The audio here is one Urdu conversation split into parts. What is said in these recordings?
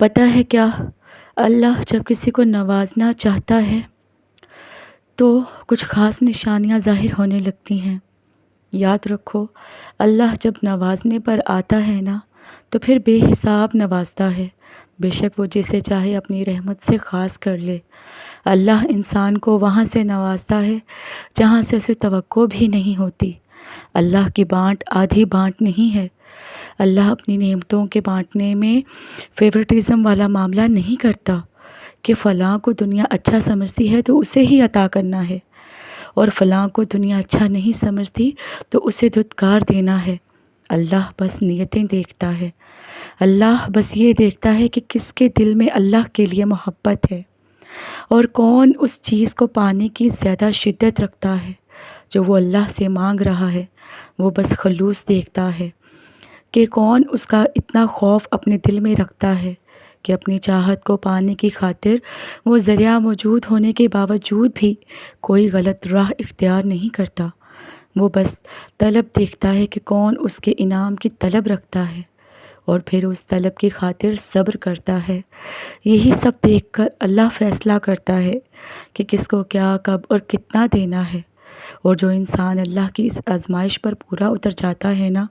پتہ ہے کیا، اللہ جب کسی کو نوازنا چاہتا ہے تو کچھ خاص نشانیاں ظاہر ہونے لگتی ہیں۔ یاد رکھو، اللہ جب نوازنے پر آتا ہے نا تو پھر بے حساب نوازتا ہے، بے شک وہ جسے چاہے اپنی رحمت سے خاص کر لے۔ اللہ انسان کو وہاں سے نوازتا ہے جہاں سے اسے توقع بھی نہیں ہوتی۔ اللہ کی بانٹ آدھی بانٹ نہیں ہے۔ اللہ اپنی نعمتوں کے بانٹنے میں فیورٹزم والا معاملہ نہیں کرتا کہ فلاں کو دنیا اچھا سمجھتی ہے تو اسے ہی عطا کرنا ہے، اور فلاں کو دنیا اچھا نہیں سمجھتی تو اسے دھتکار دینا ہے۔ اللہ بس نیتیں دیکھتا ہے۔ اللہ بس یہ دیکھتا ہے کہ کس کے دل میں اللہ کے لیے محبت ہے، اور کون اس چیز کو پانے کی زیادہ شدت رکھتا ہے جو وہ اللہ سے مانگ رہا ہے۔ وہ بس خلوص دیکھتا ہے کہ کون اس کا اتنا خوف اپنے دل میں رکھتا ہے کہ اپنی چاہت کو پانے کی خاطر وہ ذریعہ موجود ہونے کے باوجود بھی کوئی غلط راہ اختیار نہیں کرتا۔ وہ بس طلب دیکھتا ہے کہ کون اس کے انعام کی طلب رکھتا ہے اور پھر اس طلب کی خاطر صبر کرتا ہے۔ یہی سب دیکھ کر اللہ فیصلہ کرتا ہے کہ کس کو کیا، کب اور کتنا دینا ہے۔ اور جو انسان اللہ کی اس آزمائش پر پورا اتر جاتا ہے نا،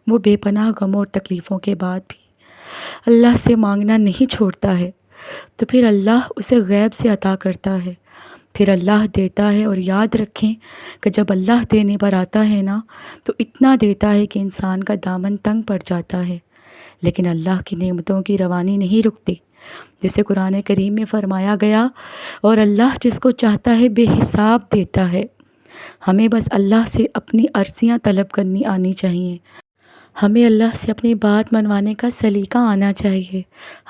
وہ بے پناہ غموں اور تکلیفوں کے بعد بھی اللہ سے مانگنا نہیں چھوڑتا ہے، تو پھر اللہ اسے غیب سے عطا کرتا ہے، پھر اللہ دیتا ہے۔ اور یاد رکھیں کہ جب اللہ دینے پر آتا ہے نا تو اتنا دیتا ہے کہ انسان کا دامن تنگ پڑ جاتا ہے، لیکن اللہ کی نعمتوں کی روانی نہیں رکتی۔ جسے قرآن کریم میں فرمایا گیا، اور اللہ جس کو چاہتا ہے بے حساب دیتا ہے۔ ہمیں بس اللہ سے اپنی عرضیاں طلب کرنی آنی چاہیے۔ ہمیں اللہ سے اپنی بات منوانے کا سلیقہ آنا چاہیے۔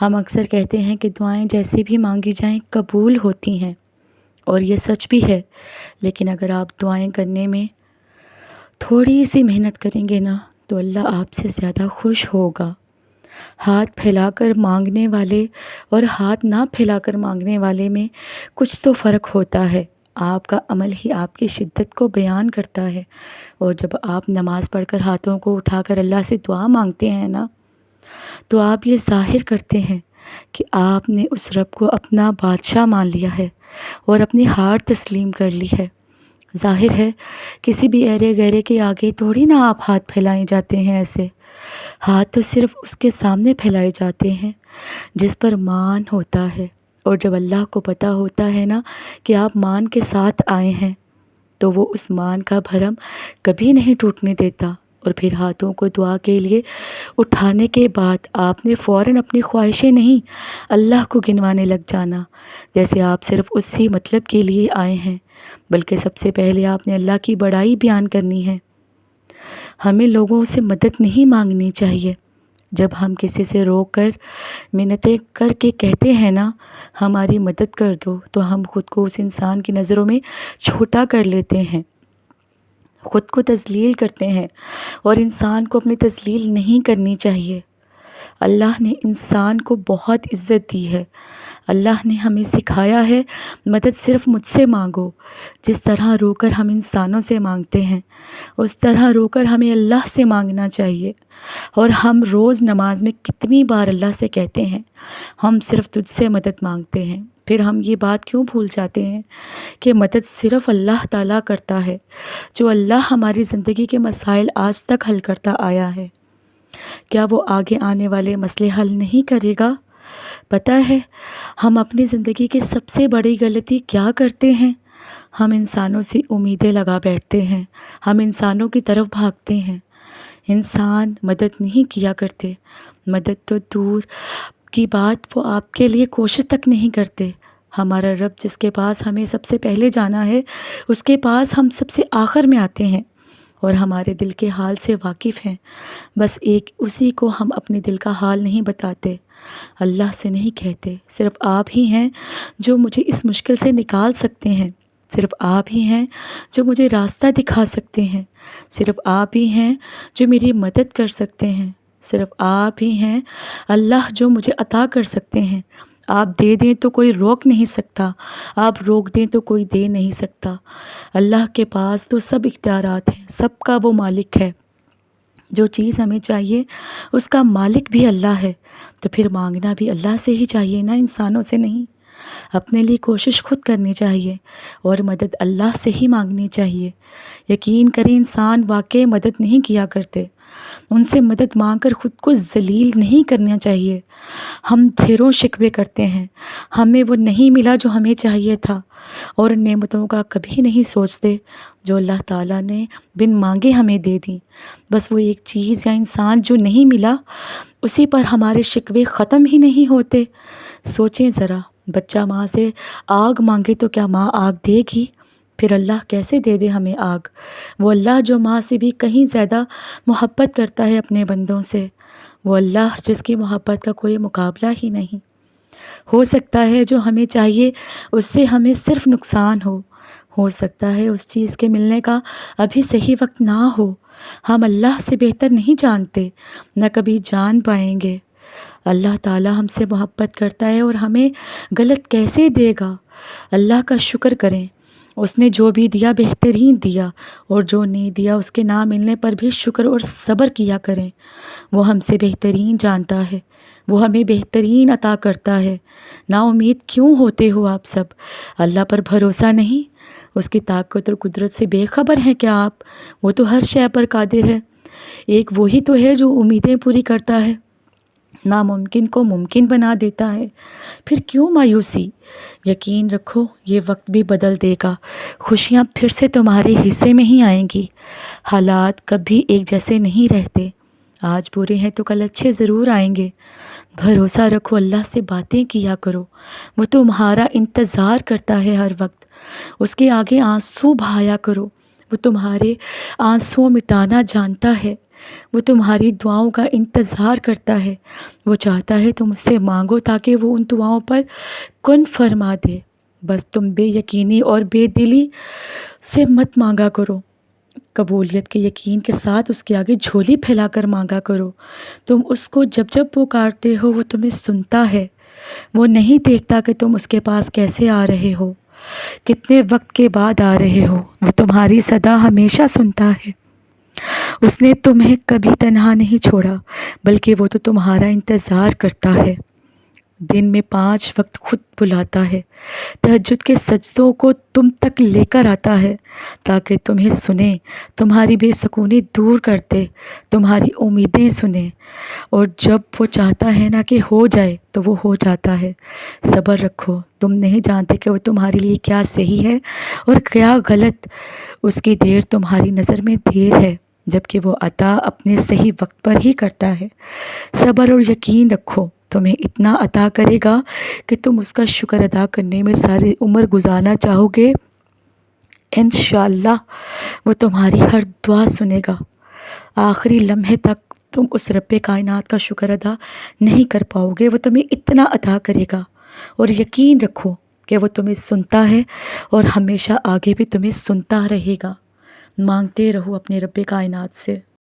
ہم اکثر کہتے ہیں کہ دعائیں جیسے بھی مانگی جائیں قبول ہوتی ہیں، اور یہ سچ بھی ہے، لیکن اگر آپ دعائیں کرنے میں تھوڑی سی محنت کریں گے نا تو اللہ آپ سے زیادہ خوش ہوگا۔ ہاتھ پھیلا کر مانگنے والے اور ہاتھ نہ پھیلا کر مانگنے والے میں کچھ تو فرق ہوتا ہے۔ آپ کا عمل ہی آپ کی شدت کو بیان کرتا ہے، اور جب آپ نماز پڑھ کر ہاتھوں کو اٹھا کر اللہ سے دعا مانگتے ہیں نا تو آپ یہ ظاہر کرتے ہیں کہ آپ نے اس رب کو اپنا بادشاہ مان لیا ہے اور اپنی ہار تسلیم کر لی ہے۔ ظاہر ہے کسی بھی ایرے غیرے کے آگے تھوڑی نہ آپ ہاتھ پھیلائے جاتے ہیں، ایسے ہاتھ تو صرف اس کے سامنے پھیلائے جاتے ہیں جس پر مان ہوتا ہے۔ اور جب اللہ کو پتہ ہوتا ہے نا کہ آپ مان کے ساتھ آئے ہیں تو وہ اس مان کا بھرم کبھی نہیں ٹوٹنے دیتا، اور پھر ہاتھوں کو دعا کے لیے اٹھانے کے بعد آپ نے فوراً اپنی خواہشیں نہیں اللہ کو گنوانے لگ جانا، جیسے آپ صرف اسی مطلب کے لیے آئے ہیں، بلکہ سب سے پہلے آپ نے اللہ کی بڑائی بیان کرنی ہے۔ ہمیں لوگوں سے مدد نہیں مانگنی چاہیے۔ جب ہم کسی سے رو کر منتیں کر کے کہتے ہیں نا ہماری مدد کر دو، تو ہم خود کو اس انسان کی نظروں میں چھوٹا کر لیتے ہیں، خود کو تذلیل کرتے ہیں، اور انسان کو اپنی تذلیل نہیں کرنی چاہیے۔ اللہ نے انسان کو بہت عزت دی ہے۔ اللہ نے ہمیں سکھایا ہے مدد صرف مجھ سے مانگو۔ جس طرح رو کر ہم انسانوں سے مانگتے ہیں اس طرح رو کر ہمیں اللہ سے مانگنا چاہیے۔ اور ہم روز نماز میں کتنی بار اللہ سے کہتے ہیں ہم صرف تجھ سے مدد مانگتے ہیں، پھر ہم یہ بات کیوں بھول جاتے ہیں کہ مدد صرف اللہ تعالیٰ کرتا ہے، جو اللہ ہماری زندگی کے مسائل آج تک حل کرتا آیا ہے۔ کیا وہ آگے آنے والے مسئلے حل نہیں کرے گا؟ پتہ ہے ہم اپنی زندگی کی سب سے بڑی غلطی کیا کرتے ہیں؟ ہم انسانوں سے امیدیں لگا بیٹھتے ہیں، ہم انسانوں کی طرف بھاگتے ہیں۔ انسان مدد نہیں کیا کرتے، مدد تو دور کی بات وہ آپ کے لیے کوشش تک نہیں کرتے۔ ہمارا رب جس کے پاس ہمیں سب سے پہلے جانا ہے اس کے پاس ہم سب سے آخر میں آتے ہیں، اور ہمارے دل کے حال سے واقف ہیں، بس ایک اسی کو ہم اپنے دل کا حال نہیں بتاتے، اللہ سے نہیں کہتے۔ صرف آپ ہی ہیں جو مجھے اس مشکل سے نکال سکتے ہیں، صرف آپ ہی ہیں جو مجھے راستہ دکھا سکتے ہیں، صرف آپ ہی ہیں جو میری مدد کر سکتے ہیں، صرف آپ ہی ہیں اللہ جو مجھے عطا کر سکتے ہیں۔ آپ دے دیں تو کوئی روک نہیں سکتا، آپ روک دیں تو کوئی دے نہیں سکتا۔ اللہ کے پاس تو سب اختیارات ہیں، سب کا وہ مالک ہے۔ جو چیز ہمیں چاہیے اس کا مالک بھی اللہ ہے، تو پھر مانگنا بھی اللہ سے ہی چاہیے نا، انسانوں سے نہیں۔ اپنے لیے کوشش خود کرنی چاہیے اور مدد اللہ سے ہی مانگنی چاہیے۔ یقین کریں انسان واقعی مدد نہیں کیا کرتے، ان سے مدد مانگ کر خود کو ذلیل نہیں کرنا چاہیے۔ ہم ڈھیروں شکوے کرتے ہیں، ہمیں وہ نہیں ملا جو ہمیں چاہیے تھا، اور نعمتوں کا کبھی نہیں سوچتے جو اللہ تعالیٰ نے بن مانگے ہمیں دے دیں۔ بس وہ ایک چیز یا انسان جو نہیں ملا، اسی پر ہمارے شکوے ختم ہی نہیں ہوتے۔ سوچیں ذرا، بچہ ماں سے آگ مانگے تو کیا ماں آگ دے گی؟ پھر اللہ کیسے دے دے ہمیں آگ؟ وہ اللہ جو ماں سے بھی کہیں زیادہ محبت کرتا ہے اپنے بندوں سے، وہ اللہ جس کی محبت کا کوئی مقابلہ ہی نہیں۔ ہو سکتا ہے جو ہمیں چاہیے اس سے ہمیں صرف نقصان ہو سکتا ہے اس چیز کے ملنے کا ابھی صحیح وقت نہ ہو۔ ہم اللہ سے بہتر نہیں جانتے، نہ کبھی جان پائیں گے۔ اللہ تعالیٰ ہم سے محبت کرتا ہے اور ہمیں غلط کیسے دے گا؟ اللہ کا شکر کریں، اس نے جو بھی دیا بہترین دیا، اور جو نہیں دیا اس کے نہ ملنے پر بھی شکر اور صبر کیا کریں۔ وہ ہم سے بہترین جانتا ہے، وہ ہمیں بہترین عطا کرتا ہے۔ نا امید کیوں ہوتے ہو آپ سب؟ اللہ پر بھروسہ نہیں؟ اس کی طاقت اور قدرت سے بے خبر ہیں کیا آپ؟ وہ تو ہر شے پر قادر ہے۔ ایک وہی تو ہے جو امیدیں پوری کرتا ہے، ناممکن کو ممکن بنا دیتا ہے۔ پھر کیوں مایوسی؟ یقین رکھو یہ وقت بھی بدل دے گا، خوشیاں پھر سے تمہارے حصے میں ہی آئیں گی۔ حالات کبھی ایک جیسے نہیں رہتے، آج برے ہیں تو کل اچھے ضرور آئیں گے۔ بھروسہ رکھو، اللہ سے باتیں کیا کرو، وہ تمہارا انتظار کرتا ہے ہر وقت۔ اس کے آگے آنسو بہایا کرو، وہ تمہارے آنسو مٹانا جانتا ہے۔ وہ تمہاری دعاؤں کا انتظار کرتا ہے، وہ چاہتا ہے تم اس سے مانگو تاکہ وہ ان دعاؤں پر کن فرما دے۔ بس تم بے یقینی اور بے دلی سے مت مانگا کرو، قبولیت کے یقین کے ساتھ اس کے آگے جھولی پھیلا کر مانگا کرو۔ تم اس کو جب جب پکارتے ہو وہ تمہیں سنتا ہے، وہ نہیں دیکھتا کہ تم اس کے پاس کیسے آ رہے ہو، کتنے وقت کے بعد آ رہے ہو، وہ تمہاری صدا ہمیشہ سنتا ہے۔ اس نے تمہیں کبھی تنہا نہیں چھوڑا، بلکہ وہ تو تمہارا انتظار کرتا ہے۔ دن میں 5 وقت خود بلاتا ہے، تہجد کے سجدوں کو تم تک لے کر آتا ہے تاکہ تمہیں سنے، تمہاری بے سکونی دور کرتے، تمہاری امیدیں سنے، اور جب وہ چاہتا ہے نا کہ ہو جائے تو وہ ہو جاتا ہے۔ صبر رکھو، تم نہیں جانتے کہ وہ تمہارے لیے کیا صحیح ہے اور کیا غلط۔ اس کی دیر تمہاری نظر میں دیر ہے، جبکہ وہ عطا اپنے صحیح وقت پر ہی کرتا ہے۔ صبر اور یقین رکھو، تمہیں اتنا عطا کرے گا کہ تم اس کا شکر ادا کرنے میں ساری عمر گزارنا چاہو گے۔ انشاءاللہ وہ تمہاری ہر دعا سنے گا۔ آخری لمحے تک تم اس رب کائنات کا شکر ادا نہیں کر پاؤ گے، وہ تمہیں اتنا عطا کرے گا، اور یقین رکھو کہ وہ تمہیں سنتا ہے اور ہمیشہ آگے بھی تمہیں سنتا رہے گا۔ مانگتے رہو اپنے رب کائنات سے۔